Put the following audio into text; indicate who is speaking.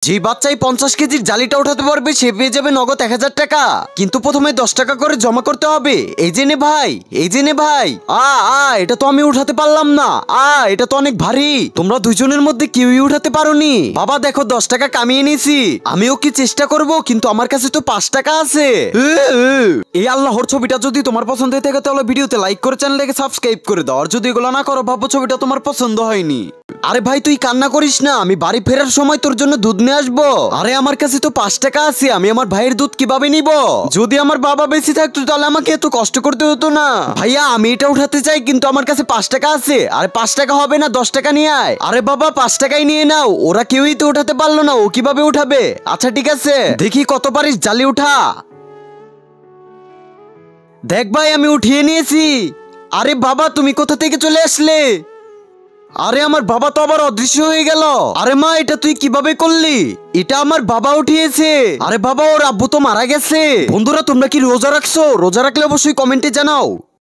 Speaker 1: যে বাচ্চাই 50 কেজির জালিটা উঠাতে পারবে সে পেয়ে যাবে নগদ 1000 টাকা। কিন্তু প্রথমে 10 টাকা করে জমা করতে হবে। এই যে নে ভাই, এই যে নে ভাই। এটা তো আমি উঠাতে পারলাম না। এটা তো অনেক ভারী। তোমরা দুইজনের মধ্যে কেউই উঠাতে পারোনি। বাবা দেখো 10 টাকা কামিয়ে নিয়েছি। আমিও কি চেষ্টা করব, কিন্তু আমার কাছে তো 5 টাকা আছে। এই আল্লাহর ছবিটা যদি তোমার পছন্দ হয়ে থাকে তাহলে ভিডিওতে লাইক করে চ্যানেলটাকে সাবস্ক্রাইব করে দাও। আর যদি এগুলো না করো ভাবো ছবিটা তোমার পছন্দ হয়নি। আরে ভাই তুই কান্না করিস না, আমি বাড়ি ফেরার সময় তোর জন্য দুধ নিয়ে আসবো। আরে আমার কাছে তো 5 টাকা আছে, আমি আমার ভাইয়ের দুধ কিভাবে নিব? যদি আমার বাবা বেঁচে থাকতো তাহলে আমাকে এত কষ্ট করতে হতো না। ভাইয়া আমি এটা উঠাতে চাই, কিন্তু আমার কাছে 5 টাকা আছে। আরে 5 টাকা হবে না, 10 টাকা নিয়ে আয়। আরে বাবা 5 টাকাই নিয়ে নাও। ওরা কেউই তো উঠাতে পারলো না, ও কিভাবে উঠাবে? আচ্ছা ঠিক আছে, দেখি কত পারিস জালি উঠা। দেখ ভাই আমি উঠিয়ে নিয়েছি। আরে বাবা তুমি কোথা থেকে চলে আসলে? আরে আমার বাবা তো আবার অদৃশ্য হয়ে গেল। আরে মা এটা তুই কিভাবে করলি? এটা আমার বাবা উঠিয়েছে। আরে বাবা ওর আব্বু তো মারা গেছে। বন্ধুরা তোমরা কি রোজা রাখছো? রোজা রাখলে অবশ্যই কমেন্টে জানাও।